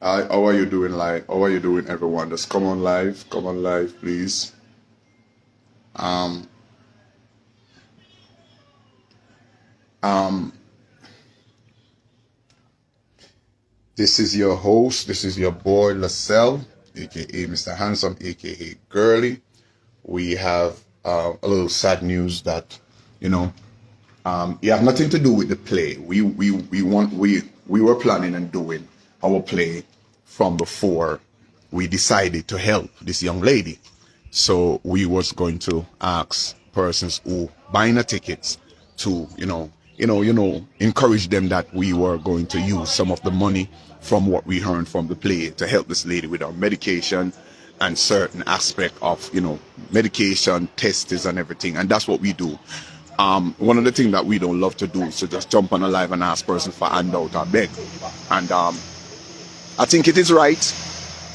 How are you doing, live? How are you doing, everyone? Just come on live, please. Um, um, this is your host. This is your boy Lascelle, aka Mr. Handsome, aka Girly. We have a little sad news that you know it have nothing to do with the play. We were planning on doing our play from before we decided to help this young lady. So we was going to ask persons who buying the tickets to, encourage them that we were going to use some of the money from what we earned from the play to help this lady with our medication and certain aspect of, medication, tests and everything. And that's what we do. One of the things that we don't love to do is to just jump on a live and ask person for handout or beg. And I think it is right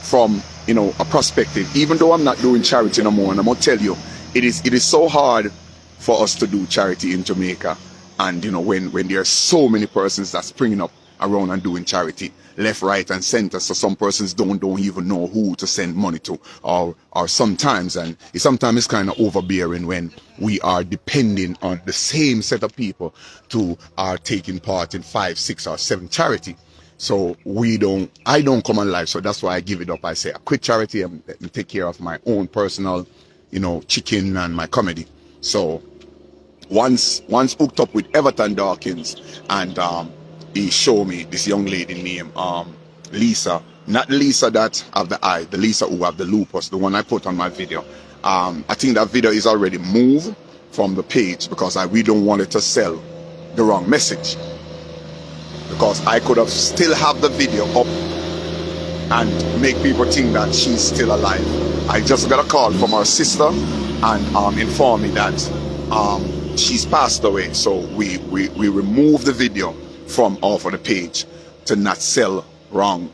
from a perspective, even though I'm not doing charity no more, and I'm gonna tell you, it is so hard for us to do charity in Jamaica. And when there are so many persons that's springing up around and doing charity left, right and center, so some persons don't even know who to send money to, or sometimes, and sometimes it's kind of overbearing when we are depending on the same set of people to are taking part in 5, 6 or 7 charity. So I don't come on live, so that's why I give it up. I say I quit charity and take care of my own personal, chicken and my comedy. So once hooked up with Everton Dawkins, and he showed me this young lady named Lisa, not Lisa that have the eye, the Lisa who have the lupus, the one I put on my video. I think that video is already moved from the page because we don't want it to sell the wrong message. Because I could have still have the video up and make people think that she's still alive. I just got a call from her sister and informed me that she's passed away. So we removed the video from off of the page to not sell wrong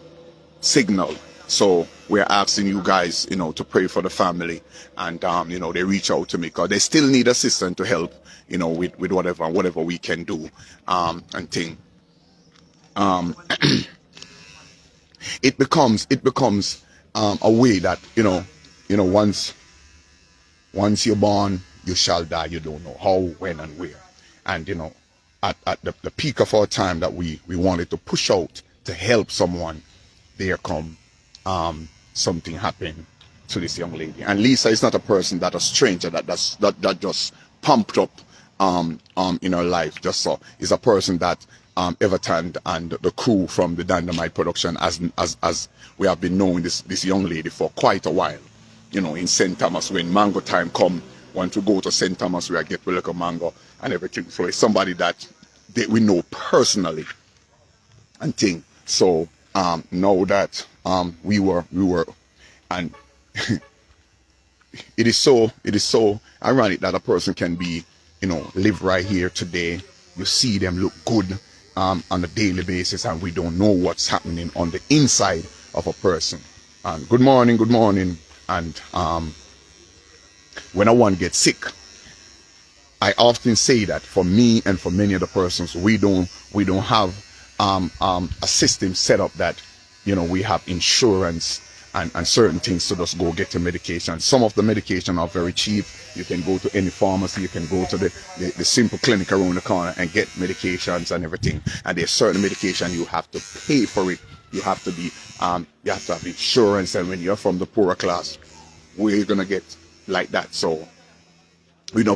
signal. So we're asking you guys, to pray for the family, and they reach out to me because they still need assistance to help, with whatever we can do, and thing. It becomes a way that once you're born you shall die. You don't know how, when and where. And at the peak of our time that we wanted to push out to help someone, there come something happen to this young lady. And Lisa is not a person that a stranger that just pumped up in her life just so. Is a person that Everton and the crew from the Dynamite production, as we have been knowing this young lady for quite a while. In St. Thomas, when mango time come, want to go to St. Thomas, we get like a mango and everything. So it's somebody that we know personally and thing. So know that we were and it is so ironic that a person can be, live right here today. You see them look good on a daily basis, and we don't know what's happening on the inside of a person. And good morning. And when one gets sick, I often say that for me and for many other persons, we don't have a system set up that we have insurance and certain things to just go get the medication. Some of the medication are very cheap. You can go to any pharmacy, you can go to the simple clinic around the corner and get medications and everything. And there's certain medication you have to pay for it. You have to be you have to have insurance, and when you're from the poorer class, where you're gonna get like that. So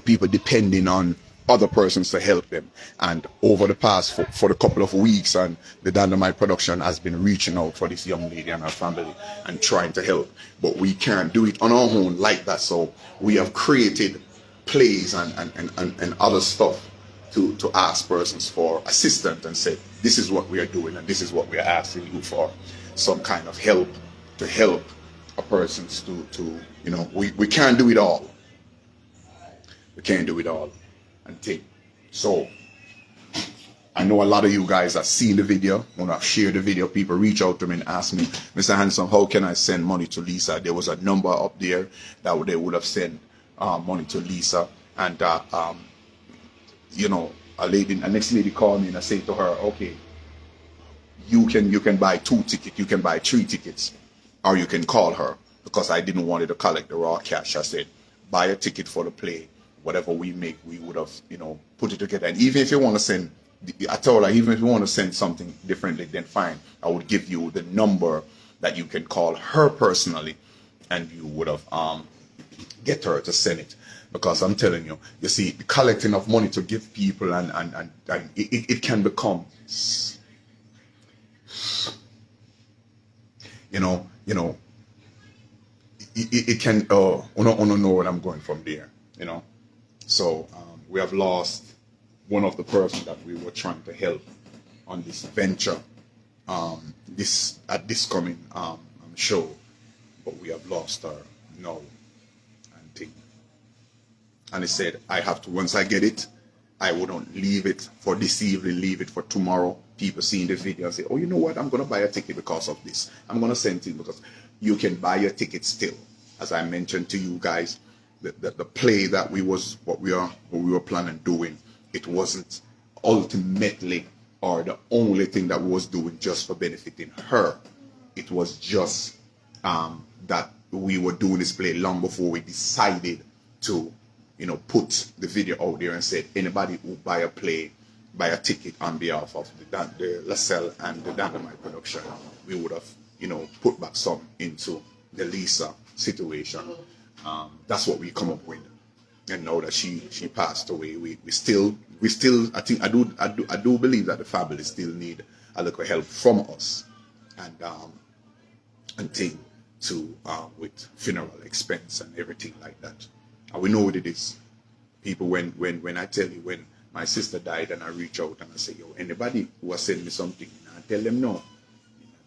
people depending on other persons to help them. And over the past for a couple of weeks, and the Dynamite production has been reaching out for this young lady and her family and trying to help, but we can't do it on our own like that. So we have created plays and other stuff to ask persons for assistance and say, this is what we are doing and this is what we are asking you for some kind of help to help a persons to we can't do it all. We can't do it all. And take. So I know a lot of you guys have seen the video. When I've shared the video, people reach out to me and ask me, Mr. Handsome, how can I send money to Lisa? There was a number up there that they would have sent money to Lisa. And a next lady called me and I said to her, okay, you can buy 2 tickets, you can buy 3 tickets, or you can call her, because I didn't want it to collect the raw cash. I said, buy a ticket for the play. Whatever we make, we would have, put it together. And even if you want to send, I told her, even if you want to send something differently, then fine. I would give you the number that you can call her personally, and you would have get her to send it. Because I'm telling you, you see, collecting of money to give people, and it can become, it can, I don't know where I'm going from there, So we have lost one of the person that we were trying to help on this venture, this coming show, but we have lost her now. And he said, I have to, once I get it, I wouldn't leave it for this evening, leave it for tomorrow. People seeing the video and say, oh, you know what, I'm going to buy a ticket because of this. I'm going to send it, because you can buy a ticket still. As I mentioned to you guys, the play that we were planning doing, it wasn't ultimately or the only thing that we was doing just for benefiting her. It was just that we were doing this play long before we decided to put the video out there and said, anybody who buy a ticket on behalf of the LaSalle and the Dynamite production, we would have, put back some into the Lisa situation. That's what we come up with. And now that she passed away, we still, I think, I do believe that the family still need a little help from us, and thing to with funeral expense and everything like that. And we know what it is. People, when I tell you, when my sister died and I reach out and I say, yo, anybody who has sent me something, I tell them no. I'm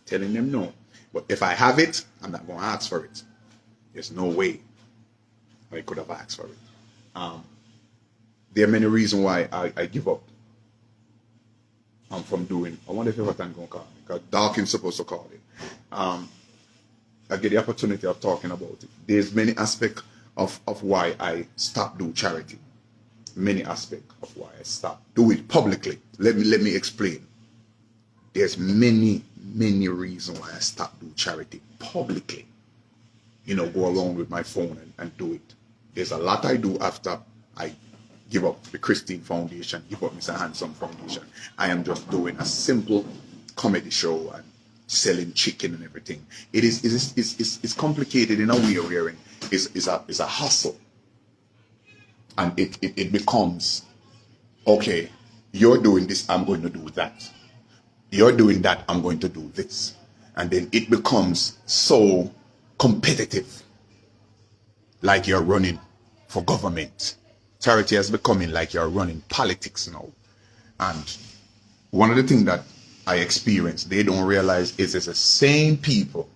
telling them no. But if I have it, I'm not going to ask for it. There's no way I could have asked for it. There are many reasons why I give up from doing. I wonder if what I'm going to call it, because Dawkins supposed to call it. I get the opportunity of talking about it. There's many aspects of why I stopped doing charity. Many aspects of why I stopped doing it publicly. Let me explain. There's many reasons why I stopped doing charity publicly. Go along with my phone and do it. There's a lot I do after I give up the Christine Foundation, give up Mr.handsome Foundation. I am just doing a simple comedy show and selling chicken and everything. It's complicated in a way where it's a hustle. And it becomes, okay, you're doing this, I'm going to do that. You're doing that, I'm going to do this. And then it becomes so competitive, like you're running for government. Charity has becoming like you're running politics now. And one of the things that I experience, they don't realize, is it's the same people.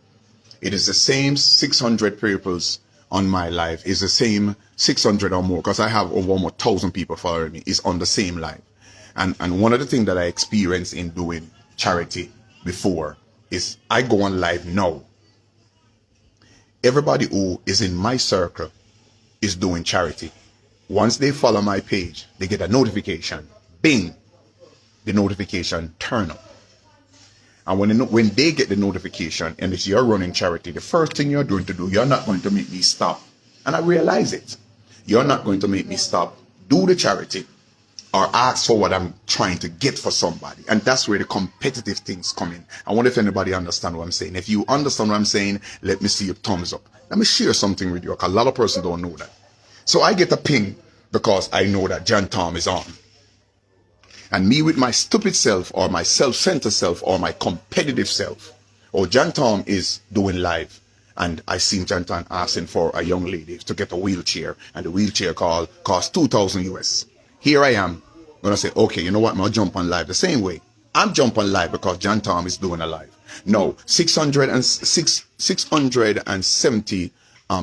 It is the same 600 peoples on my life. It's the same 600 or more, because I have over 1,000 people following me, is on the same life. And one of the things that I experienced in doing charity before is I go on live now. Everybody who is in my circle is doing charity. Once they follow my page, they get a notification. Bing! The notification turn up. And when they get the notification and it's you're running charity, the first thing you're going to do, you're not going to make me stop. And I realize it. You're not going to make me stop, do the charity, or ask for what I'm trying to get for somebody. And that's where the competitive things come in. I wonder if anybody understand what I'm saying. If you understand what I'm saying, let me see your thumbs up. Let me share something with you, because a lot of persons don't know that. So I get a ping because I know that John Tom is on. And me with my stupid self, or my self-centered self, or my competitive self, or John Tom is doing live, and I seen John Tom asking for a young lady to get a wheelchair, and the wheelchair cost 2,000 US. Here I am gonna say, okay, you know what, I'm gonna jump on live the same way. I'm jumping live because John Tom is doing a live. No, 670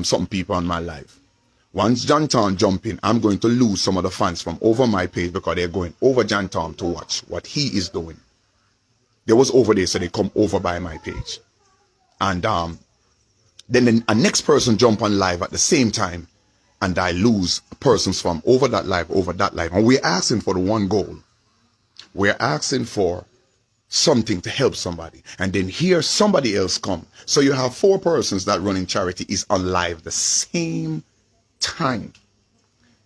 something people on my live. Once John Tom jump in, I'm going to lose some of the fans from over my page, because they're going over John Tom to watch what he is doing. They was over there, so they come over by my page. And then a next person jump on live at the same time, and I lose persons from over that live. And we're asking for the one goal. We're asking for something to help somebody, and then here somebody else come. So you have 4 persons that running charity is on live the same time.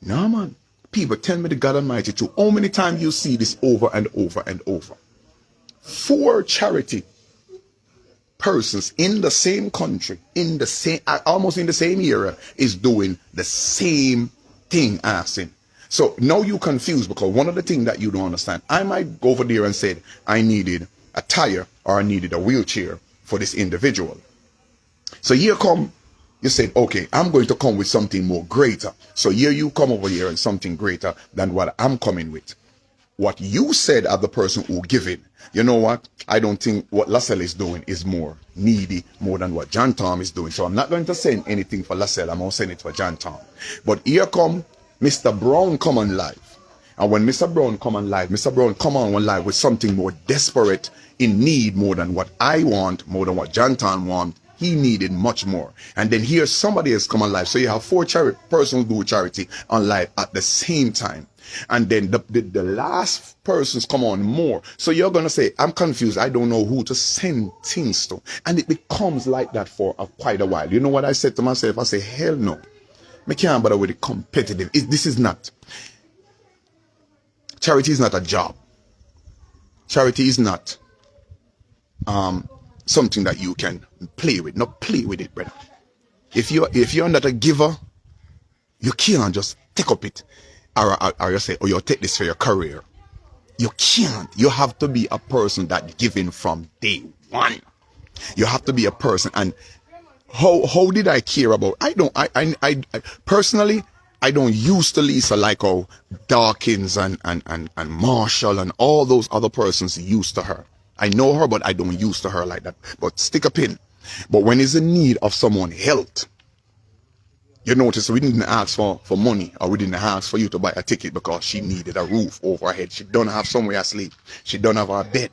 No, man. People, tell me the God Almighty too. How many times you see this over and over and over? 4 charity persons in the same country, in the same, almost in the same era, is doing the same thing, asking. So now you confused, because one of the things that you don't understand, I might go over there and say I needed a tire or I needed a wheelchair for this individual. So here come, you said, okay, I'm going to come with something more greater. So here you come over here and something greater than what I'm coming with. What you said as the person who give it, you know what? I don't think what Lascelles is doing is more needy, more than what John Tom is doing. So I'm not going to send anything for Lascelles. I'm going to send it for John Tom. But here come Mr. Brown come on live. And when Mr. Brown come on live, Mr. Brown come on live with something more desperate, in need more than what I want, more than what John Tom want. He needed much more. And then here somebody else come on live. So you have 4 persons do charity on live at the same time. And then the last persons come on more. So you're going to say, I'm confused. I don't know who to send things to. And it becomes like that for quite a while. You know what I said to myself? I say, hell no. I can't bother with the competitive. This is not. Charity is not a job. Charity is not something that you can play with. Not play with it, brother. If you're not a giver, you can't just take up it. Or you say, oh, you'll take this for your career. You can't. You have to be a person that giving from day one. You have to be a person. And how did I care about? I personally, I don't use to Lisa like how Dawkins and Marshall and all those other persons used to her. I know her, but I don't use to her like that. But stick a pin. But when it's in need of someone health, you notice we didn't ask for money, or we didn't ask for you to buy a ticket because she needed a roof over her head. She don't have somewhere to sleep. She don't have a bed.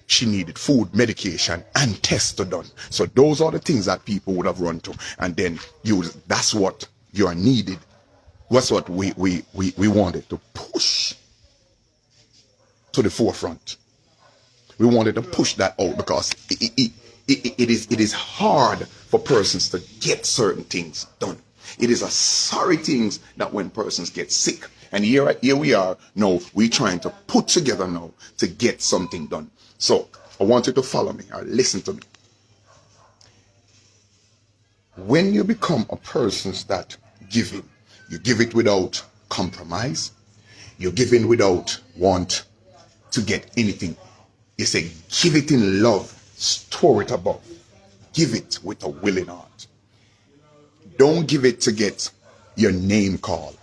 She needed food, medication, and tests to done. So those are the things that people would have run to. And then that's what you are needed. That's what we wanted to push to the forefront. We wanted to push that out because it is hard for persons to get certain things done. It is a sorry things that when persons get sick. And here we are now, we trying to put together now to get something done. So I want you to follow me or listen to me. When you become a person that giving, you give it without compromise. You're giving without want to get anything. You say, give it in love, store it above. Give it with a willing heart. Don't give it to get your name called.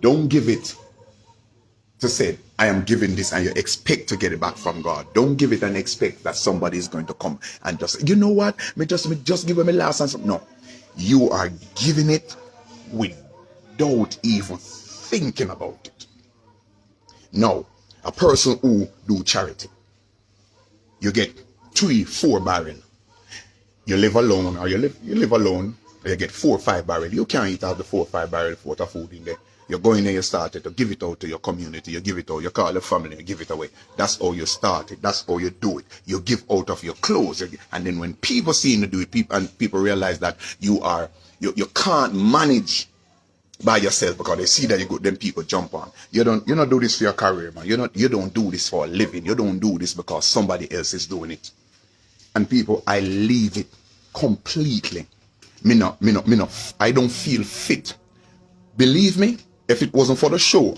Don't give it to say, I am giving this, and you expect to get it back from God. Don't give it and expect that somebody is going to come and just, you know what, me just give them a last answer. No, you are giving it without even thinking about it. Now, a person who do charity, you get 3-4 barrel. You live alone, or you live alone, or you get 4 or 5 barrel. You can't eat out the 4 or 5 barrel worth of food in there. You go in there, you started to give it out to your community. You give it out. You call the family, you give it away. That's how you start it. That's how you do it. You give out of your clothes. And then when people see you do it, people realize that you can't manage by yourself because they see that you good, then people jump on. You don't do this for your career, man. You don't do this for a living. You don't do this because somebody else is doing it. And people, I leave it completely. I don't feel fit. Believe me, if it wasn't for the show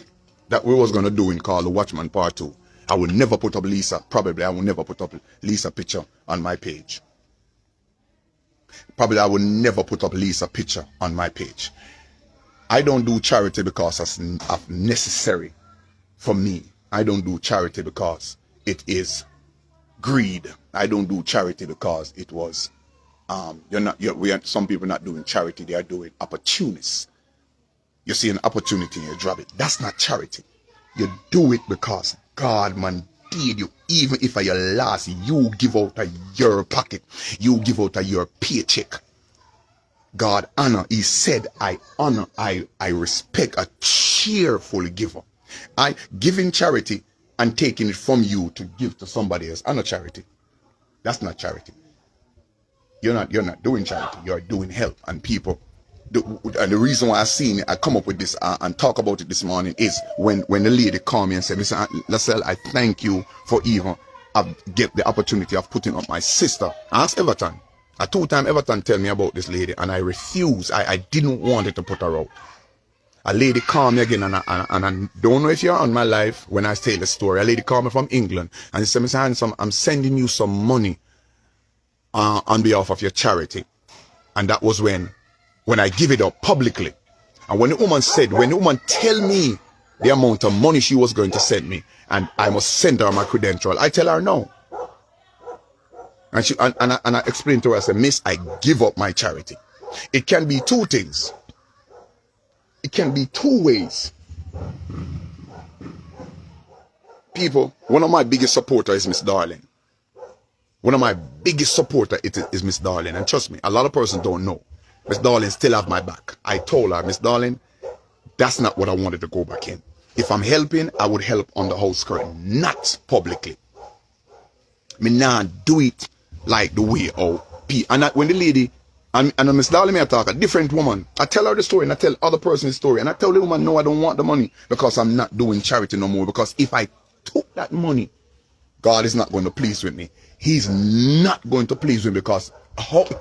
that we was gonna do in called The Watchman Part 2, I would never put up Lisa. Probably I would never put up Lisa picture on my page. Probably I would never put up Lisa picture on my page. I don't do charity because it's necessary for me. I don't do charity because it greed. I don't do charity because it was some people not doing charity, they are doing opportunists. You see an opportunity and you drop it. That's not charity. You do it because God mandated you. Even if at your last, you give out of your pocket. You give out of your paycheck. God honor. He said, I honor, I respect a cheerful giver. Giving charity and taking it from you to give to somebody else. I'm not charity. That's not charity. You're not doing charity. You're doing help. And people, and the reason why I come up with this and talk about it this morning is when the lady called me and said, Mr. Lascelles, I thank you for even get the opportunity of putting up my sister. Ask Everton. A two-time Everton tell me about this lady, and I refused. I didn't want it to put her out. A lady called me again, and I don't know if you're on my life when I tell the story. A lady called me from England, and she said, Mr. Handsome, I'm sending you some money on behalf of your charity. And that was when I give it up publicly. And when the woman tell me the amount of money she was going to send me, and I must send her my credential, I tell her no. And I explained to her, I said, Miss, I give up my charity. It can be two things. It can be two ways. People, one of my biggest supporters is Miss Darling. One of my biggest supporters is Miss Darling. And trust me, a lot of persons don't know. Miss Darling still have my back. I told her, Miss Darling, that's not what I wanted to go back in. If I'm helping, I would help on the house curtain, not publicly. Me nah do it like the way and when the lady, and Miss Darling may talk, a different woman, I tell her the story and I tell other person the story. And I tell the woman, no, I don't want the money because I'm not doing charity no more. Because if I took that money, God is not going to please with me. He's not going to please with me because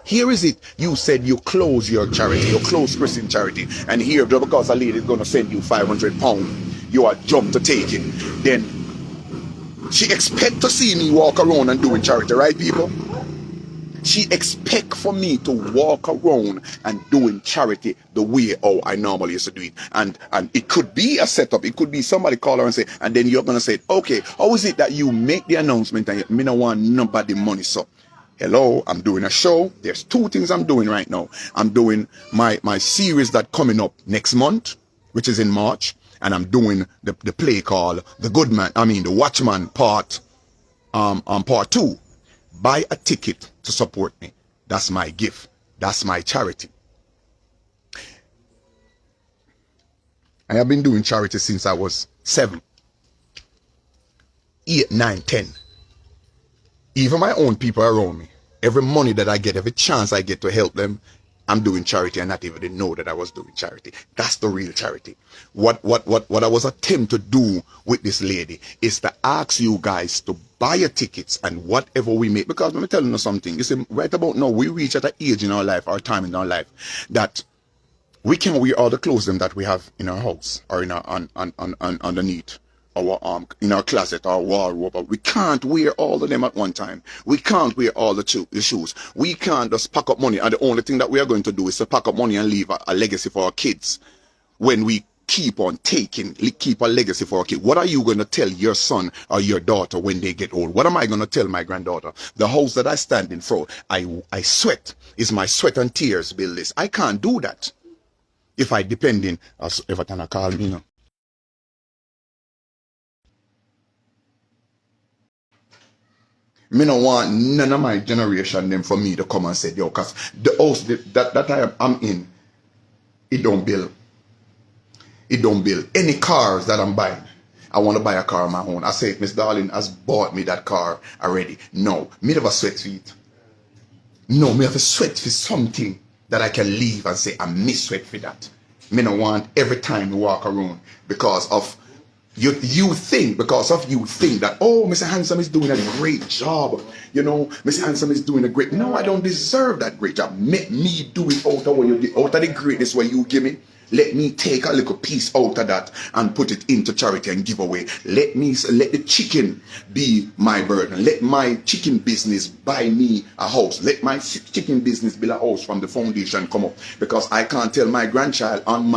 here is it. You said you close your charity, you close Christian charity. And here, because a lady is going to send you £500, you are jumped to take it. Then she expect to see me walk around and doing charity, right, people? She expect for me to walk around and doing charity the way I normally used to do it. And it could be a setup. It could be somebody call her and say, and then you're going to say, okay, how is it that you make the announcement and me don't want nobody money? So, hello, I'm doing a show. There's two things I'm doing right now. I'm doing my series that coming up next month, which is in March. And I'm doing the play called The Watchman part 2. Buy a ticket to support me. That's my gift. That's my charity. I have been doing charity since I was 7, 8, 9, 10. Even my own people around me. Every money that I get, every chance I get to help them, I'm doing charity and not even know that I was doing charity. That's the real charity. What I was attempting to do with this lady is to ask you guys to buy your tickets and whatever we make. Because let me tell you something. You see, right about now, we reach at an age in our life, our time in our life, that we can wear all the clothes that we have in our house or in our underneath our in our closet or wardrobe. But we can't wear all of them at one time. We can't wear all the shoes. We can't just pack up money. And the only thing that we are going to do is to pack up money and leave a legacy for our kids. When we keep on keep a legacy for our kids. What are you going to tell your son or your daughter when they get old? What am I going to tell my granddaughter? The house that I stand in front, I sweat. Is my sweat and tears build this. I can't do that if I depend in, as Everton call me, Me don't want none of my generation them for me to come and say, yo, because the house that I'm in, it don't build. It don't build. Any cars that I'm buying, I want to buy a car of my own. I say, Miss Darling has bought me that car already. No, me never sweat for it. No, me have to sweat for something that I can leave and say, I miss sweat for that. Me don't want every time to walk around because of you think that, oh, Mr. Handsome is doing a great job. You know, Mr. Handsome is doing a great. No, I don't deserve that great job. Let me do it out of the greatness where you give me. Let me take a little piece out of that and put it into charity and give away. Let the chicken be my burden. Let my chicken business buy me a house. Let my chicken business build a house from the foundation come up. Because I can't tell my grandchild and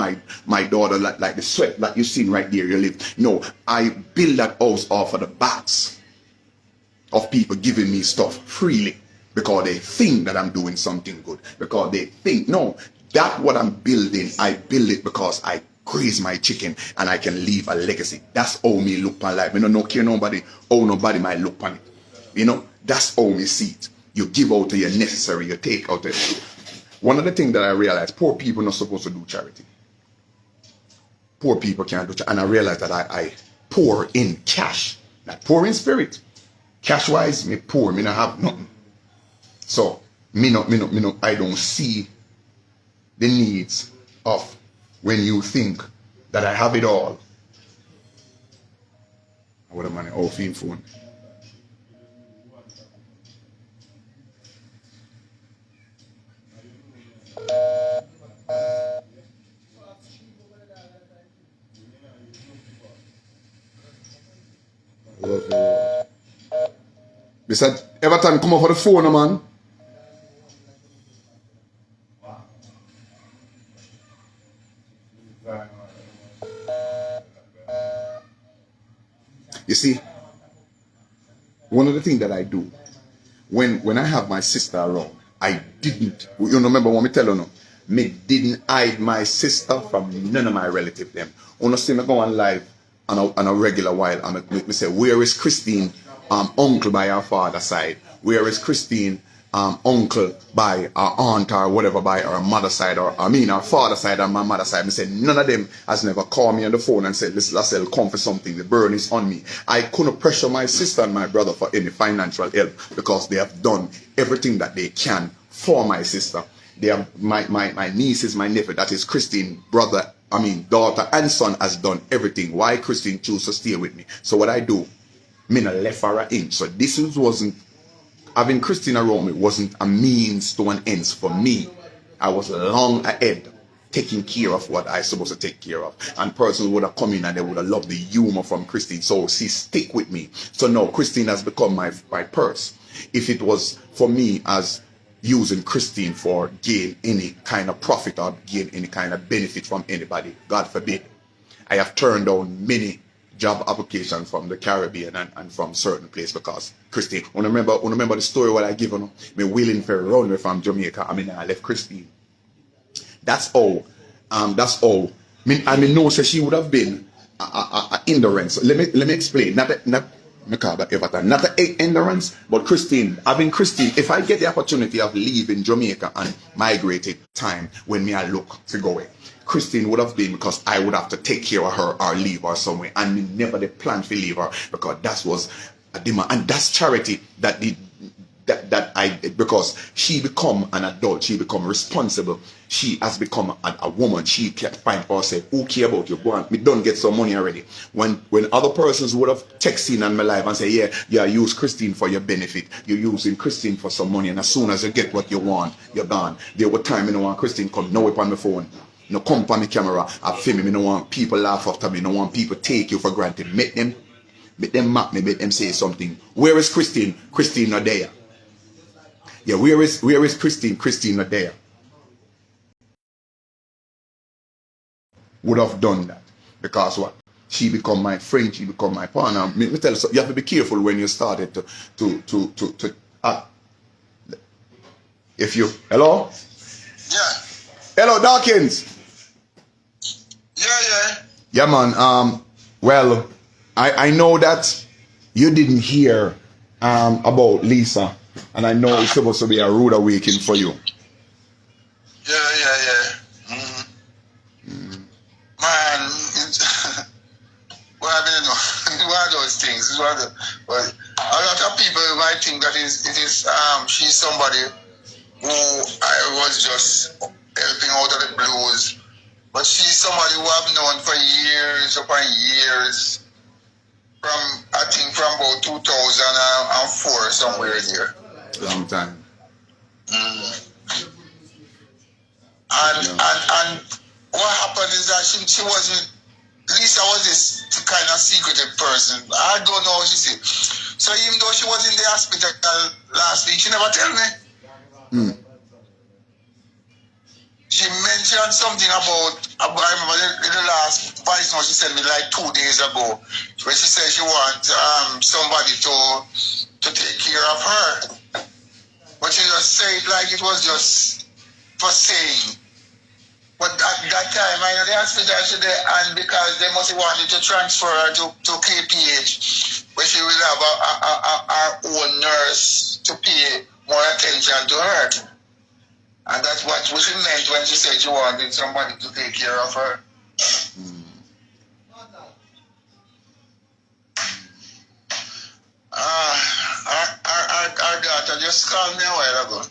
my daughter like the sweat that you seen right there you live. No, I build that house off of the backs of people giving me stuff freely. Because they think that I'm doing something good. Because they think, no, that what I'm building, I build it because I graze my chicken and I can leave a legacy. That's how me look on life. I don't care nobody how nobody might look on it. You know, that's how me see it. You give out to your necessary, you take out it. One of the things that I realized, poor people are not supposed to do charity. Poor people can't do charity. And I realized that I pour in cash Not poor in spirit. Cash wise, me poor, me not have nothing. So I don't see the needs of when you think that I have it all. What am I off in phone? Love you, Lord. They said, Everton, come up for the phone, man. You see, one of the things that I do, when I have my sister around, I didn't, you remember what me tell you no? Me didn't hide my sister from none of my relatives them. When I see me go on live on a regular while, and me say, where is Christine, uncle by her father's side? Where is Christine, uncle by our aunt or whatever by our mother's side, or I mean our father's side and my mother's side? Me say none of them has never called me on the phone and said, listen, Lascelles, come for something. The burden is on me. I couldn't pressure my sister and my brother for any financial help because they have done everything that they can for my sister. They have my nieces, my nephew, that is Christine, daughter and son has done everything. Why Christine choose to stay with me? So what I do, me not left her an inch. So this wasn't, having Christine around me wasn't a means to an end for me. I was long ahead, taking care of what I supposed to take care of. And persons would have come in and they would have loved the humor from Christine. So she stick with me. So now Christine has become my purse. If it was for me as using Christine for gain any kind of profit or gain any kind of benefit from anybody, God forbid. I have turned down many job applications from the Caribbean and from certain places because Christine, I remember the story what I give you, me willing for run away from Jamaica. I left Christine. That's all. I know so she would have been a hindrance. Let me explain. Not Everton, not an hindrance, but Christine. Having Christine, if I get the opportunity of leaving Jamaica and migrating time when me I look to go away, Christine would have been because I would have to take care of her or leave her somewhere, and me never the plan to leave her because that was a demand, and that's charity that did. Because she become an adult, she become responsible, she has become a woman, she can't find for herself, who care about you, go on, me don't get some money already. When other persons would have texted in my life and say, yeah, use Christine for your benefit, you're using Christine for some money, and as soon as you get what you want, you're gone. There were time you don't want Christine come, no upon my phone, no come on my camera, I film me, no want people laugh after me, no want people take you for granted, make them mock me, make them say something. Where is Christine? Christine not there. Yeah, where is Christine? Christine not there. Would have done that. Because what? She become my friend, she become my partner. Me tell you, so you have to be careful when you started to act. If you hello? Yeah. Hello, Dawkins. Yeah. Yeah, man. Well, I know that you didn't hear about Lisa, and I know it's supposed to be a rude awakening for you. Yeah. Man, well, I mean, one of those things. It's one of but a lot of people might think that it is she's somebody who I was just helping out of the blues, but she's somebody who I've known for years upon years. From I think from about 2004 somewhere there. Long time. And what happened is that she wasn't. Lisa was this kind of secretive person. I don't know what she said. So even though she was in the hospital last week, she never tell me. She mentioned something about I remember the last voice note she sent me like 2 days ago, where she said she wants somebody to take care of her. But she just said it like it was just for saying. But at that time, I know the hospital today, and because they must have wanted to transfer her to KPH, where she will have her own nurse to pay more attention to her. And that's what she meant when she said she wanted somebody to take care of her. Our daughter just called me a while ago.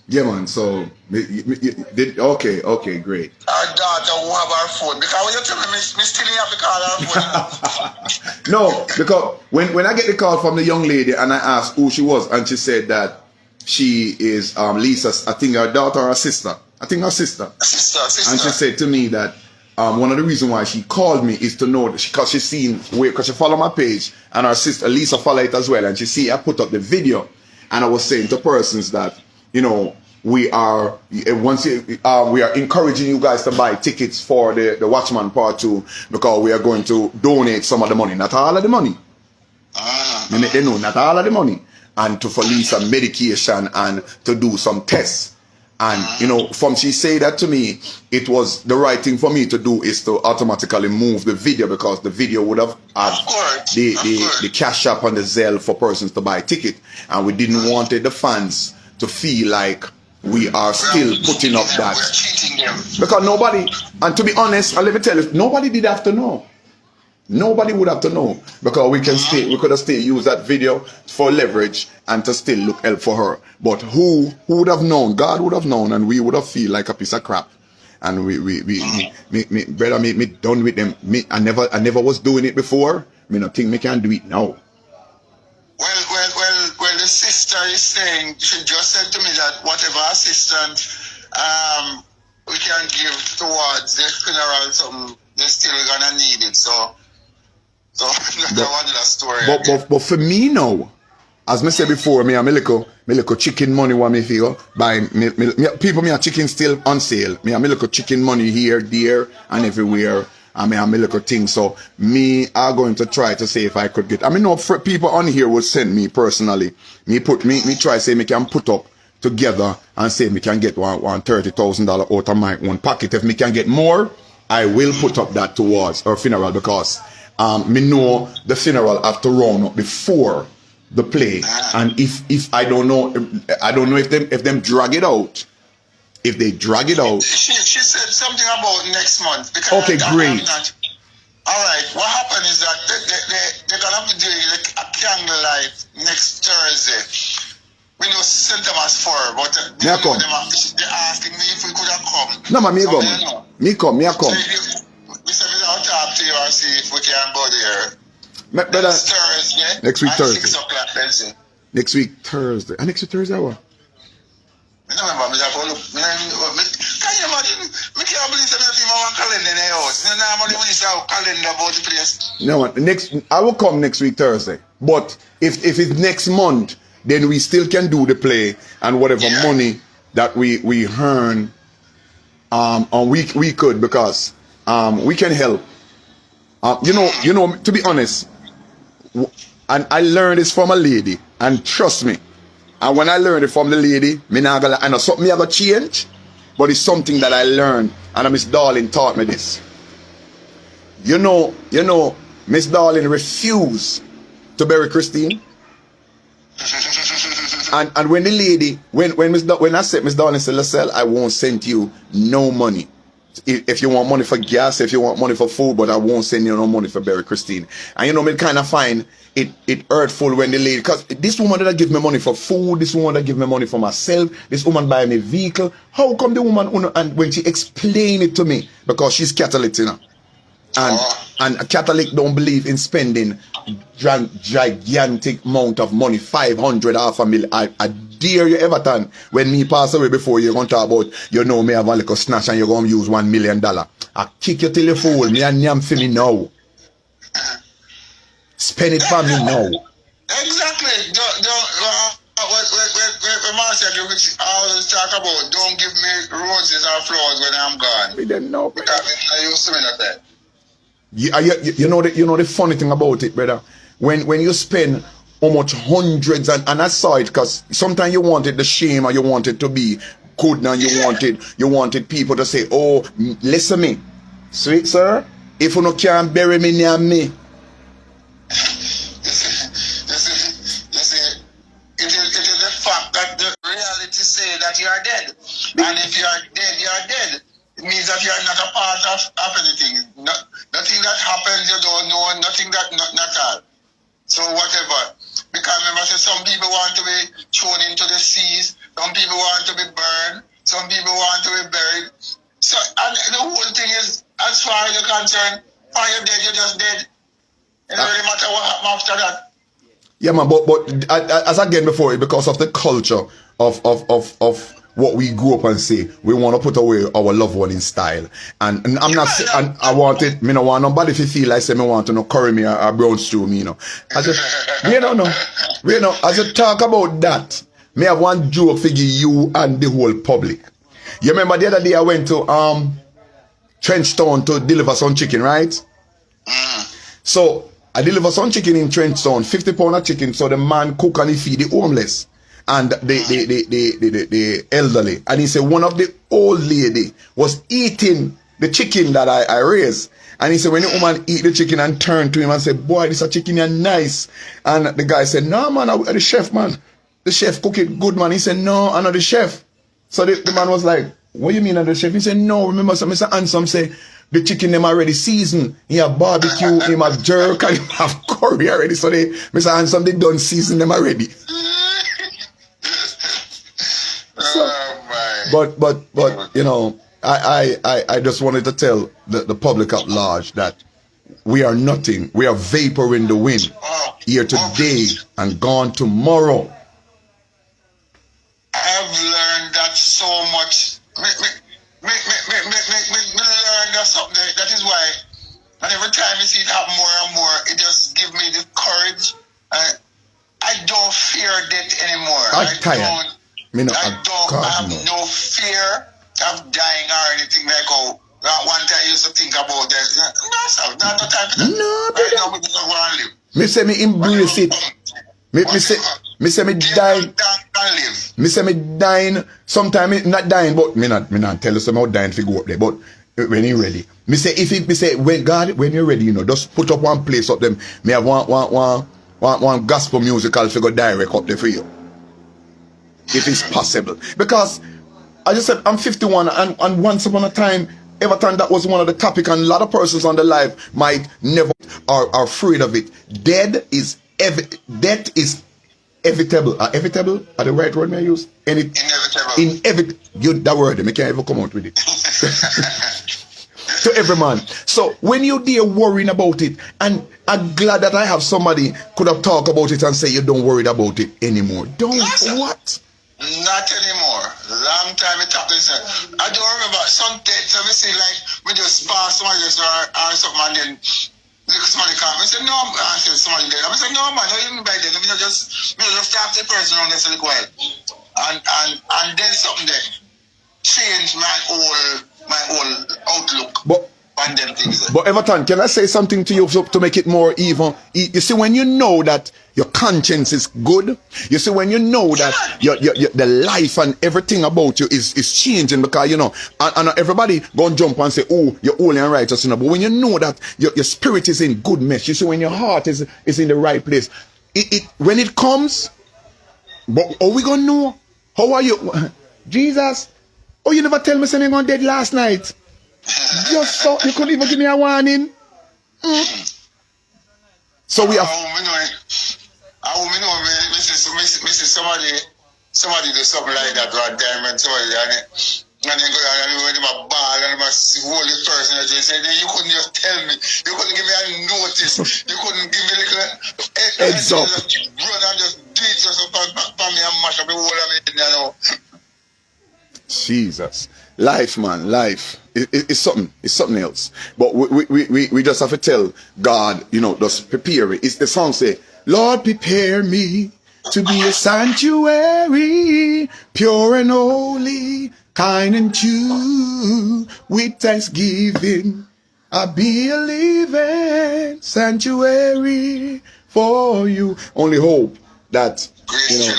Yeah, man. So, okay, great. Our daughter who have our phone. Because when you tell me still have to call our phone. No, because when I get the call from the young lady and I asked who she was, and she said that she is Lisa's, I think her daughter or her sister. I think her sister. Sister. And she said to me that one of the reasons why she called me is to know that because she's seen, because she follow my page and her sister Lisa follow it as well, and she see I put up the video, and I was saying to persons that, you know, we are we are encouraging you guys to buy tickets for the Watchman Part 2 because we are going to donate some of the money, not all of the money. They know not all of the money, and to for Lisa medication and to do some tests. And you know, from she said that to me, it was the right thing for me to do is to automatically move the video because the video would have the cash app and the Zelle for persons to buy a ticket, and we didn't want the fans to feel like we are still putting up that because nobody, and to be honest, let me tell you, nobody did have to know. Nobody would have to know because we could have still used that video for leverage and to still look help for her. But who would have known? God would have known, and we would have feel like a piece of crap. And brother, me done with them. I never was doing it before. Me not think me can do it now. Well, the sister is saying, she just said to me that whatever assistance we can give towards the funeral, something, they're still gonna need it. So that's another story. But for me now, as I said before, me little chicken money what me feel buy people me a chicken still on sale. Me little chicken money here, there, and everywhere. And me little thing. So me are going to try to see if I could get. I mean, no people on here would send me personally. Me try say me can put up together and say me can get one $30,000 out of my own pocket. If me can get more, I will put up that towards her funeral because me know the funeral have to run up before the play, and if I don't know if them drag it out. If they drag it out, she said something about next month. Because okay, great. All right, what happened is that they're gonna be doing a candlelight next Thursday. We know St. Thomas for, but they're asking me if we could have come. No, man, me come. So we said we'll talk to you and see if we can go there. Next Thursday. Next week Thursday. 6 o'clock, Wednesday. Next week Thursday. And next week Thursday what? I don't remember. Can you imagine? I can't believe that I want calendar in the house. Normally we used to have calendar about the place. No, I will come next week Thursday. But if it's next month, then we still can do the play and whatever money that we earn, and we could because we can help. You know, to be honest, and I learned this from a lady, and trust me. And when I learned it from the lady, I know something me ever change, but it's something that I learned, and Miss Darling taught me this. You know, Miss Darling refused to bury Christine. And when the lady, when I said Miss Darling said, Lascelles, I won't send you no money. If you want money for gas, if you want money for food, but I won't send you no money for bury Christine. And you know, me kind of find it hurtful when the lady, because this woman that give me money for food, this woman that give me money for myself, this woman buy me vehicle. How come the woman, and when she explain it to me, because she's Catholic, you know, and a Catholic don't believe in spending gigantic amount of money, 500, half a million. I dare you, Everton, when me pass away before you're going to talk about, you know, me have a little snatch and you're going to use $1 million. I kick you till you fall. Me and yam for me now. Spend it for me now. Exactly. When Marcia always talk about, don't give me roses or flowers when I'm gone. We didn't know. Because I used to be like that. You know the funny thing about it, brother. When you spend how much hundreds and I saw it because sometimes you wanted the shame or you wanted to be good and you wanted people to say, oh, listen me, sweet sir, if you no can't bury me near me. You see, it is the fact that the reality say that you are dead. And if you are dead, you are dead. It means that you are not a part of anything. Nothing that happens you don't know, nothing that, not all. So whatever. Because remember, I said some people want to be thrown into the seas, some people want to be burned, some people want to be buried. So, and the whole thing is, as far as you're concerned, when you're dead, you're just dead. It doesn't really matter what happens after that. Yeah, man, but as again before, because of the culture of what we grew up and say, we want to put away our loved one in style. And I'm not saying, and I want it, me no want nobody if you feel like say me want to no curry me or brown stew me, you know. As a, you know, as you talk about that, me have one joke figure you and the whole public. You remember the other day I went to Trenchtown to deliver some chicken, right? So I deliver some chicken in Trenchtown, 50 pound of chicken, so the man cook and he feed the homeless and the elderly. And he said one of the old lady was eating the chicken that I raised. And he said when the woman eat the chicken and turned to him and said, boy, this a chicken is nice. And the guy said, no man, I'm the chef, man. The chef cook it good, man. He said, no, I'm not the chef. So the man was like, what you mean I'm the chef? He said, no, remember so Mr.handsome say, the chicken them already seasoned. He have barbecue, he have jerk, and he have curry already. So Mr.handsome, they done season them already. So, but you know, I just wanted to tell the public at large that we are nothing. We are vapor in the wind. Here today and gone tomorrow. I've learned that so much. Me learn that something. That is why, and every time you see it happen more and more, it just gives me the courage. I don't fear death anymore. I'm tired. I have no fear of dying or anything like how one time I used to think about that. No, sir, not the time for that. No, right now, we just want to live. Me say me embrace it. Me say me dying. Me say me dying. Sometimes me not dying, but me not tell you some how dying to go up there. But when you ready, me say me say when God when you're ready, you know, just put up one place up them. Me have one gospel musical figure direct up there for you, if it's possible. Because I just said I'm 51, and once upon a time, every time that was one of the topic, and a lot of persons on the live might never are afraid of it. Death is inevitable. Inevitable are the right word may I use? Inevitable. That word, I can't ever come out with it. To every man. So when you're there worrying about it, and I'm glad that I have somebody could have talked about it and say you don't worry about it anymore. Don't what? Not anymore. Long time it happened. I don't remember some dates I see like we just pass somebody just or something and then somebody come. I said no, I said somebody dead. I said no man, I didn't buy that. I just talk to the person around this a little while. And then something that changed my whole outlook. But Everton, can I say something to you to make it more even? You see, when you know that your conscience is good, you see, when you know that the life and everything about you is changing, because you know, and everybody gonna jump and say, oh, you're holy and righteous, you know. But when you know that your spirit is in good mesh, you see, when your heart is in the right place, when it comes, but are we gonna know? How are you, Jesus? Oh, you never tell me something on dead last night. Just so you couldn't even give me a warning. So we have. I miss somebody do something like that one time, and somebody and then go and when my ball and my holy person, and they say you couldn't just tell me, you couldn't give me a notice, you couldn't give me little heads up. Run and just do it just upon me and mash up the whole of it, you know. Jesus. Life, man, life. It's something else. But we just have to tell God, you know, just prepare it. It's the song say, Lord, prepare me to be a sanctuary, pure and holy, kind and true, with thanksgiving. I'll be a living sanctuary for you. Only hope that, you know,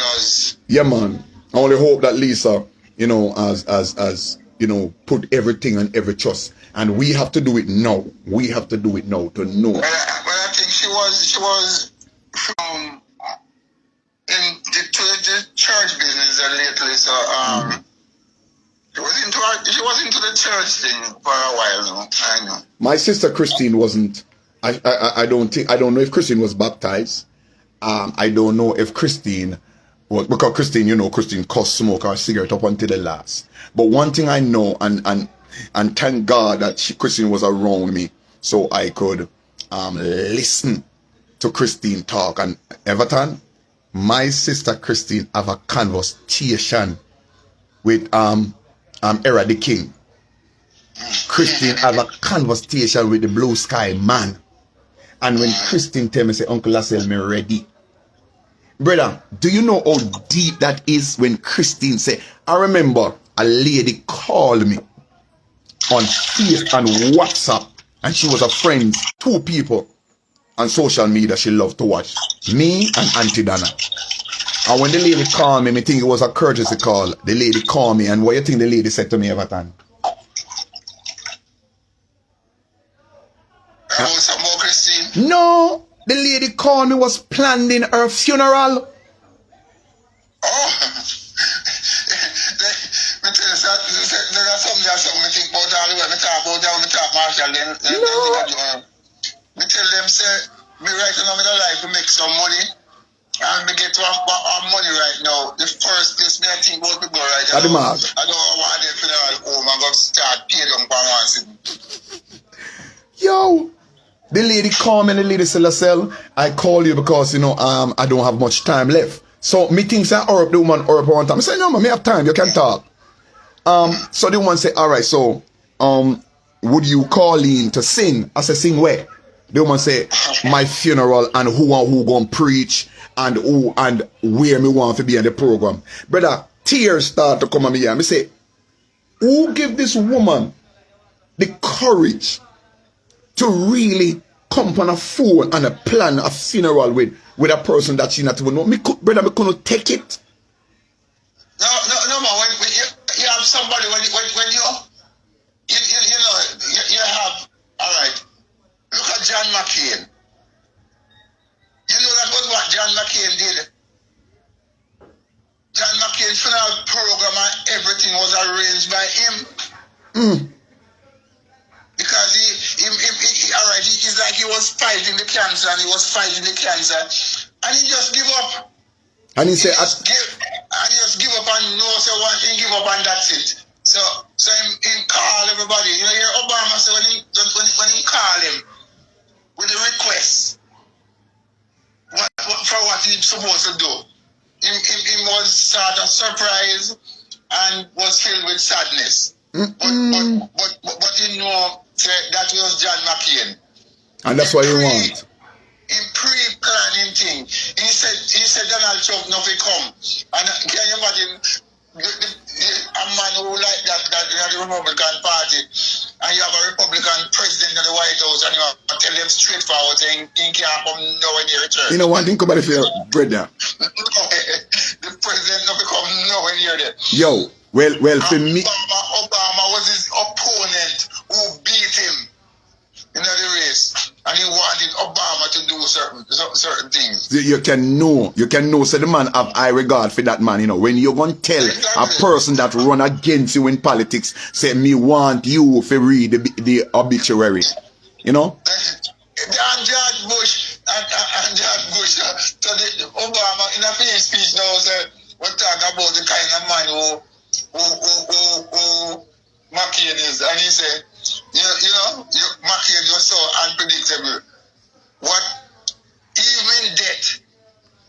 yeah, man. I only hope that Lisa, you know, as you know, put everything and every trust, and we have to do it now. We have to do it now to know. Well, I think she was in the church business lately, so she was into the church thing for a while now. I know. My sister Christine wasn't. I don't know if Christine was baptized. I don't know if Christine, well, because Christine, you know, Christine cuss smoke her cigarette up until the last. But one thing I know, and thank God that Christine was around me, so I could listen to Christine talk. And Everton, my sister Christine have a conversation with Era the King. Christine have a conversation with the Blue Sky Man. And when Christine tell me, say, Uncle Lascelles, me ready. Brother, do you know how deep that is when Christine say, I remember a lady called me on Facebook and WhatsApp, and she was a friend, 2 people on social media she loved to watch, me and Auntie Dana. And when the lady called me, I think it was a courtesy call. The lady called me, and what you think the lady said to me, Everton? Christine? No, the lady called me was planning her funeral. Oh, that's something I think about all the way. I talk about down the top, Marshall. Then I tell them, say, me right now, I'm life to make some money. And me get our money right now. The first place me I think about to go right now. I don't want them funeral home and go start paying them for one sitting. Yo, the lady called me and the lady said, Lascelles, I call you because, you know, I don't have much time left. So me thinks I hurry up the woman hurry up one time. I say, no man, me have time, you can talk. So the woman say, alright, so would you call in to sing? I say, sing where? The woman say, my funeral and who gonna preach and who and where me want to be in the program. Brother, tears start to come on me here. Me say, who give this woman the courage to really come on a phone and a plan a funeral with a person that she not even know? Brother, me couldn't take it. No, man. When you have somebody, when you know, you have, all right. Look at John McCain. You know that was what John McCain did. John McCain's funeral program and everything was arranged by him. Because he all right, he's like he was fighting the cancer and he was fighting the cancer and he just give up. And he said, just give up and no say one thing, give up and that's it. So him call everybody. You know, hear Obama say when he call him with a request for what he's supposed to do. Him was sort of surprised and was filled with sadness. But he know that was John McCain. And that's what you want. In pre-planning thing. He said Donald Trump nothing come. And can you imagine a man who like that in the Republican Party, and you have a Republican president in the White House, and you have to tell them straightforward saying he can't come nowhere near return. You know one thing about it for your brother. The president never come nowhere near there. Yo, well for me, Obama was his opponent who beat him in the race, and he wanted Obama to do certain things. You can know. So the man have high regard for that man. You know, when you're gonna tell a person that run against you in politics, say me want you to read the obituary. You know. And George Bush and George Bush, so the Obama in a famous speech now said, we're talking about the kind of man who McCain is, and he said, McCain, you're so unpredictable. What even death,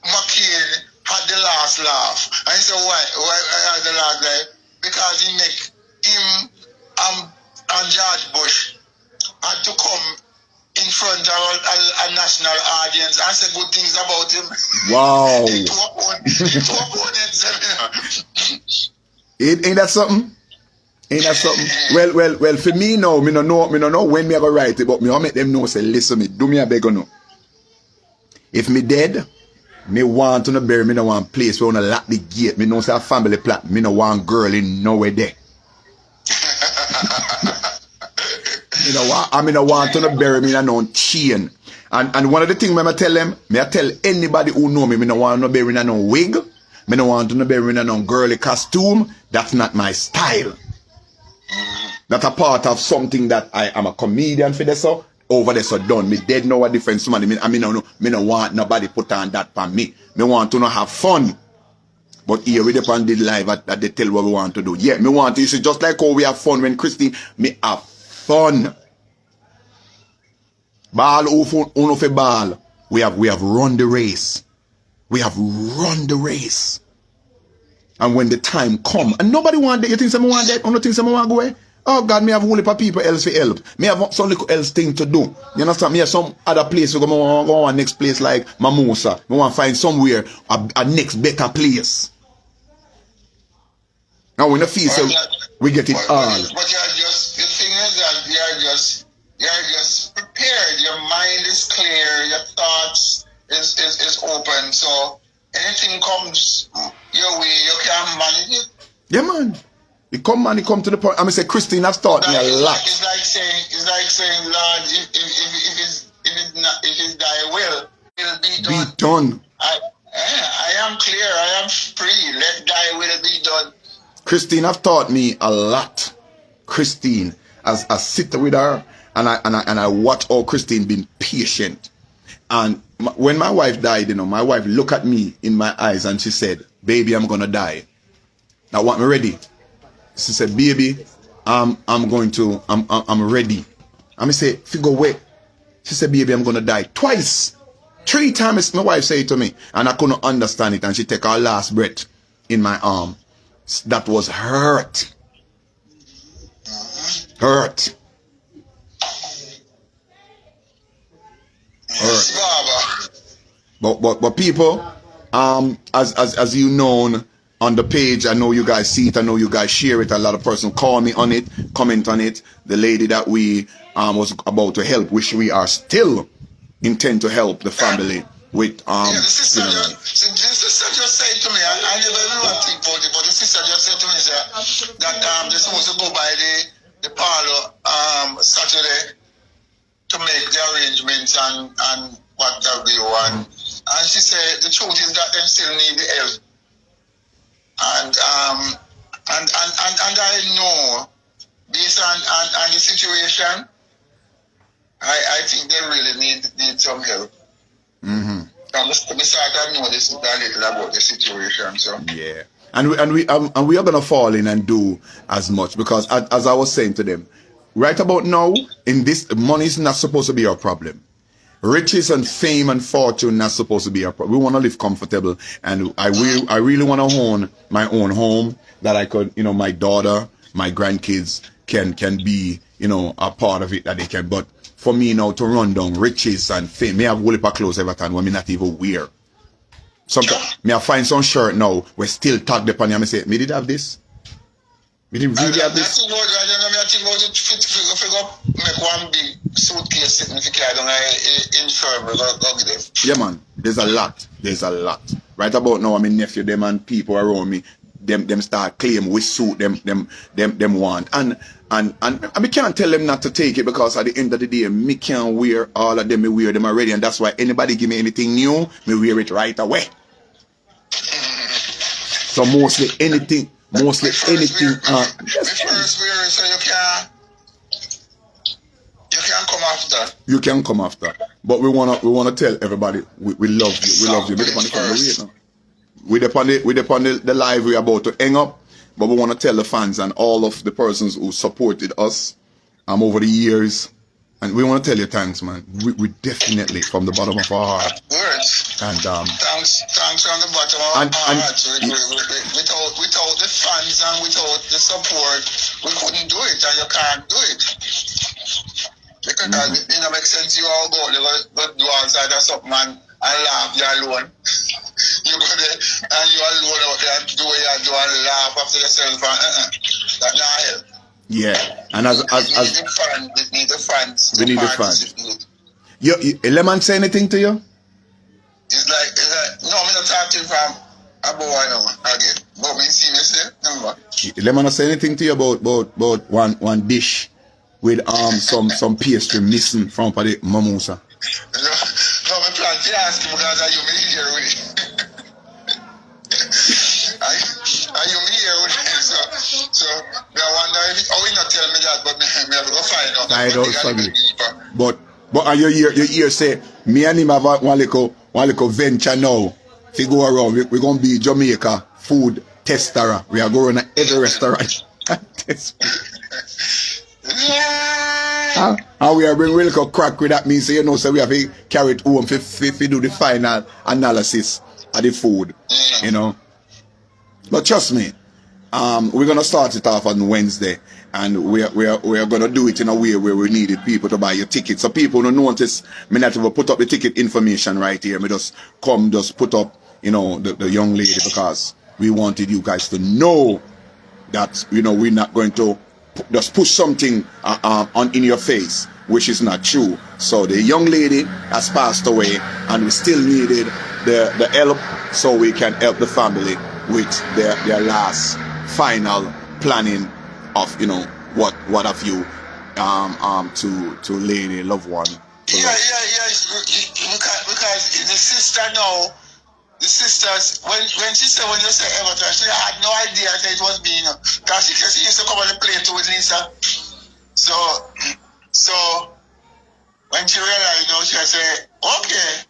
McCain had the last laugh. And he said, why had the last laugh? Because he make him and George Bush had to come in front of a national audience and say good things about him. Wow. Ain't that something? Ain't that something? Well, for me now, me no know when me ever write it, but me I make them know, say, listen me, do me a beg or no. If me dead, me want to no bury me no want place where I wanna lock the gate. Me know say a family plot, me no want girl in nowhere there. I no want to no bury me in no chain. And one of the things I tell them, I tell anybody who know me no want no bury in no wig, me no want to no bury in no girly costume. That's not my style. That's a part of something that I am a comedian for this. So over there so done. Me dead know a different somebody. Me no want nobody put on that for me. Me want to not have fun. But here we depend the live that they tell what we want to do. Yeah, me want to. You see, just like how we have fun when Christine, me have fun. Ball uno fe ball. We have run the race. We have run the race. And when the time come, and nobody want that, you think someone want that? Or no think someone want to go away? Oh God, me have only for people else to help. Me have some little else thing to do. You understand? Me have some other place. We go on next place like Mamusa. We want to find somewhere a next better place. Now when the feel so we get it all. But you're just, the thing is that you're just prepared. Your mind is clear. Your thoughts is open. So anything comes your way, you can manage it. Yeah, man. It come to the point. I'm gonna say, Christine, I've taught me a lot. It's like saying, Lord, if it's thy will be done. Be done. I am clear. I am free. Let thy will be done. Christine have taught me a lot. Christine, as I sit with her and I watch how Christine been patient. And when my wife died, you know, my wife looked at me in my eyes and she said, "Baby, I'm gonna die. Now, want me ready?" She said, "Baby, I'm ready." I say, "Figure wait." She said, "Baby, I'm gonna die." Twice, 3 times my wife said it to me, and I couldn't understand it. And she take her last breath in my arm. That was hurt. Hurt. But people, as you know on the page, I know you guys see it, I know you guys share it. A lot of persons call me on it, comment on it. The lady that we was about to help, which we are still intend to help the family with the sister just said to me, I never even think about it, but the sister just said to me that they're supposed to go by the parlor Saturday to make the arrangements and what have you, and she said the truth is that they still need the help. And I know based on the situation, I think they really need some help. Mm-hmm. I know this is a little about the situation, so yeah. And we are gonna fall in and do as much, because as I was saying to them, right about now, in this, money is not supposed to be our problem. Riches and fame and fortune not supposed to be our problem. We want to live comfortable, and I really want to own my own home that I could, you know, my daughter, my grandkids can be, you know, a part of it that they can. But for me now to run down riches and fame, me have whole heap of clothes every time when me not even wear. Sometimes me I find some shirt now we still tag the pan and me say, me did have this? Me did really have this? I think about it, make one big suitcase sitting in the car down infirmary. Yeah, man. There's a lot. There's a lot. Right about now, I mean, nephew, them and people around me, them start claim which suit them want. And I can't tell them not to take it, because at the end of the day, me can't wear all of them. Me wear them already, and that's why anybody give me anything new, me wear it right away. So mostly anything. Mostly anything. So you can come after. You can come after. But we wanna tell everybody we love you. We love you. We depend on the live we're about to hang up. But we want to tell the fans and all of the persons who supported us over the years. And we want to tell you thanks, man. We definitely, from the bottom of our heart. Words. And thanks from the bottom of our heart. Without the fans and without the support, we couldn't do it, and you can't do it. Because it makes sense. You all go do outside or something and laugh. You're alone. You go there and you're alone out there and do what you do and laugh after yourself. That not help. Yeah, and as we need the fans. We need the fans. You Lemon say anything to you? It's like no, I'm not talking from about no again. But me see me say no. Lemon say anything to you about one dish with some pastry missing from the mamusa? No, me plan to ask him because you me here with it. Are you me here with it? So I wonder if he not tell me that, but me have to go find out. Find out for me. But But and you hear say, me and him have one little venture now. If you go around, we're going to be Jamaica food tester. We are going to every restaurant and test food. And we are bring really crack with that means, you know, so we have to carry it home if we do the final analysis of the food, you know. But trust me, we're gonna start it off on Wednesday, and we are gonna do it in a way where we needed people to buy your ticket. So people don't notice me not even put up the ticket information right here. Me just put up, you know, the young lady, because we wanted you guys to know that, you know, we're not going to just push something on in your face which is not true. So the young lady has passed away, and we still needed the help so we can help the family with their last final planning of, you know, what have you to lay their loved one to because the sister now. The sisters, when she said, when you say Everton, she had no idea that it was being, because she used to come on the plane too with Lisa. So when she realized, you know, she said, okay.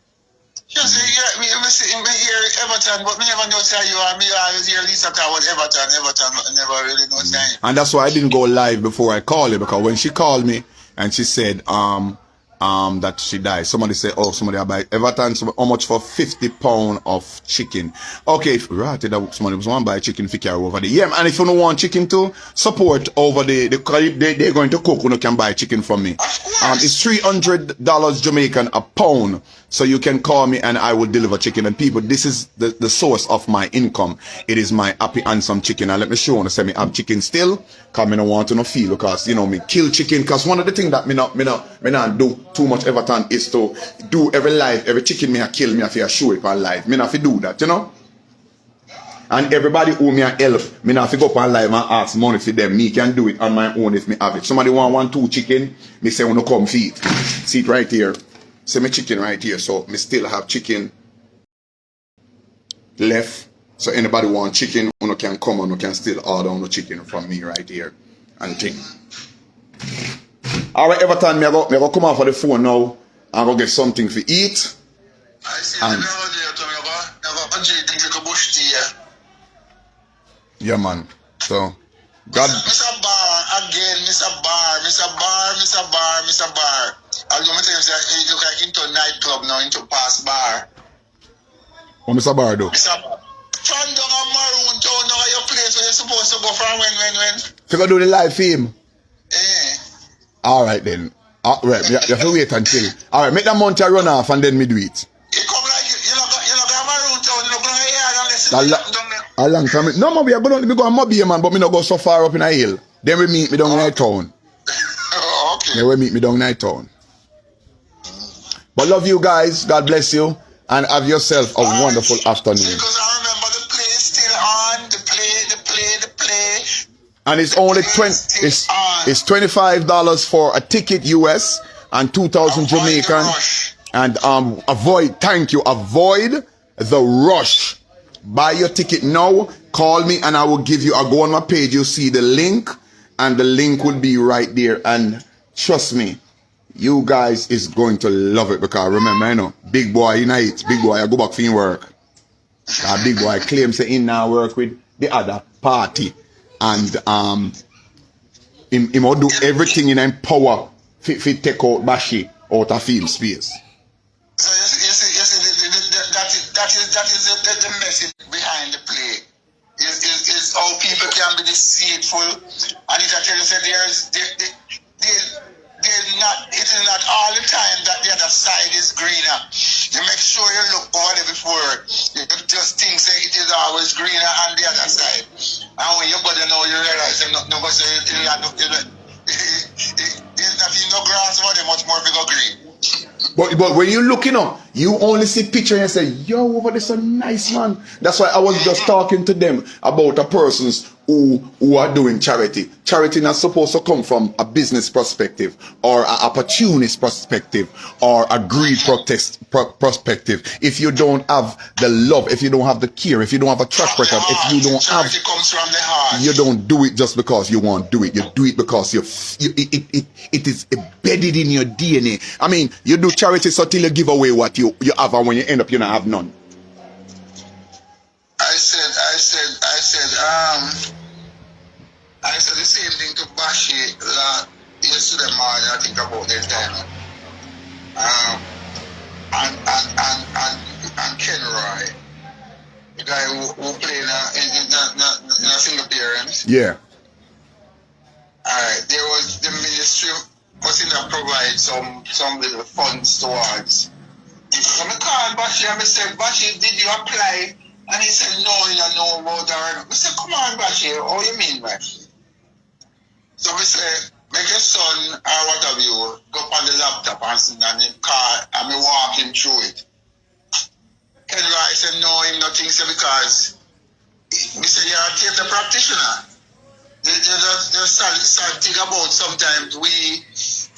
She said, yeah, me hear Everton, but me never know say you are. Me always hear Lisa call Everton, I never really know say. And that's why I didn't go live before I called her, because when she called me and she said that she died, somebody said, oh, somebody I buy Everton, how much for £50 of chicken? Okay, if right, that somebody was one buy chicken for carry over there. Yeah, and if you don't want chicken too, support over they're going to cook, you can buy chicken from me. It's $300 Jamaican a pound. So you can call me and I will deliver chicken. And people, this is the source of my income. It is my happy handsome chicken. And let me show you, say me have chicken still, because I don't want to no feel, because, you know, me kill chicken. Because one of the things that me not do too much Everton is to do every live, every chicken me I kill, me I feel show it on live. Me not fi do that, you know. And everybody who me a help, me not fi go up on live and ask money for them. Me can do it on my own if me have it. Somebody want 2 chicken, me say wanna come feed. See it right here. See my chicken right here. So me still have chicken left. So anybody want chicken, you can come and you can still order on the chicken from me right here and thing. Alright, Everton, me go come off of the phone now and go get something to eat. I see and yeah, man. So God. Mr. Bar again, Mr. Bar. I'll go say you can into nightclub now, into past bar. What Mr. Bar do? Mr. Bar. From down a maroon town now, your place where you're supposed to go from when? You go do the live film? Eh. Alright then. Right, you have to wait until. Alright, make that month run off and then me do it. You come like you know go maroon town, you know go here unless you a long time. No, man, we are going to go on Mobile, man, but me not go so far up in a hill. Then we meet me down in town. Okay. Then we meet me down in town. But love you guys. God bless you. And have yourself a wonderful afternoon. Because I remember the play is still on. The play. And it's only it's $25 for a ticket US and 2,000 Jamaican. And avoid the rush. Buy your ticket now. Call me and I will give you. I'll go on my page. You'll see the link, and the link will be right there. And trust me, you guys is going to love it, because remember, you know, big boy, you know it. Big boy, I go back for your work. Big boy claims to in now work with the other party, and him will do everything in him power to take out Bashi out of field space. So you see, that is the message behind the play. Is how people can be deceitful, and it actually said it is not all the time that the other side is greener. You make sure you look over there before you just think say it is always greener on the other side. And when you go there now, you realize there's not no grass over there much more bigger green. But when you look, you know, You only see picture and say, yo, over this a nice man. That's why I was just talking to them about a persons who are doing charity. Charity not supposed to come from a business perspective or an opportunist perspective or a greed perspective. If you don't have the love, if you don't have the care, if you don't have a track record, if you don't have, charity comes from the heart. you don't do it just because you want to do it. You do it because it is embedded in your DNA. I mean, you do charity so till you give away what you have, and when you end up, you don't have none. I said the same thing to Bashi yesterday morning. I think about this time. And Ken Roy, the guy who played in a single parent. Yeah. Alright, there was the ministry was in to provide some little funds towards. So I called Bashi and I said, Bashi, did you apply? And he said, no, you don't know about that. I said, come on, Bashi, how you mean, Bashi? So I said, make your son or what have you go on the laptop and sit on him car and me walk him through it. Ken Roy said, no, him not think so because we said, you're a theater practitioner. There's sad thing about sometimes we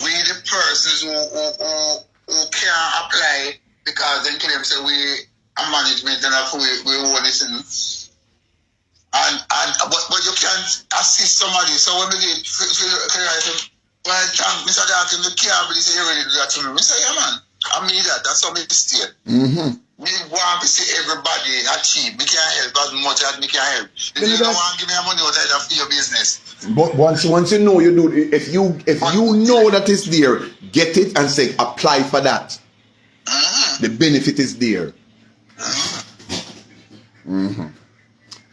the persons who can't apply because they claim say we are management and we own it. But you can't assist somebody. So when we did, well, thank Mr. Darkin, the care, but he said, you really do that to me. I say, yeah, man, I mean that. That's how we stay. We want to see everybody achieve. We can't help as much as we can help. You don't want to give me money outside of your business. But once you know you do, if you know that it's there, get it and say apply for that. The benefit is there.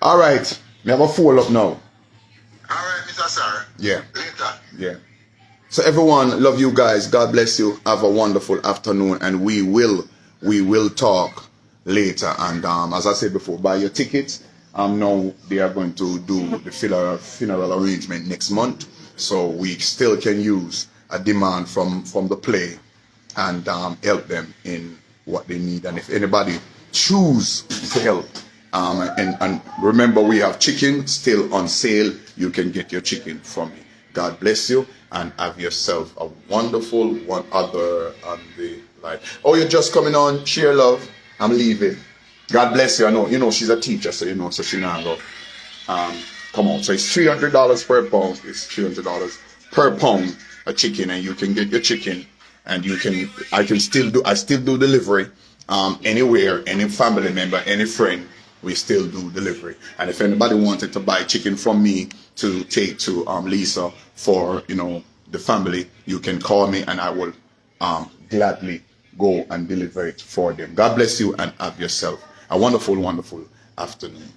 All right, we have a follow-up now. All right, Mr. Sir. Yeah. Later. Yeah. So everyone, love you guys. God bless you. Have a wonderful afternoon, and we will talk later. And as I said before, buy your tickets. Now they are going to do the funeral arrangement next month, so we still can use a demand from the play and help them in what they need. And if anybody choose to help, and remember, we have chicken still on sale. You can get your chicken from me. God bless you, and have yourself a wonderful one other on the life. Oh, you're just coming on. Share love. I'm leaving. God bless you. I know, she's a teacher, so so she not go. Come on. So it's $300 per pound. It's $300 per pound a chicken, and you can get your chicken, and I still do delivery. Anywhere, any family member, any friend, we still do delivery. And if anybody wanted to buy chicken from me to take to Lisa for the family, you can call me, and I will gladly go and deliver it for them. God bless you, and have yourself a wonderful, wonderful afternoon.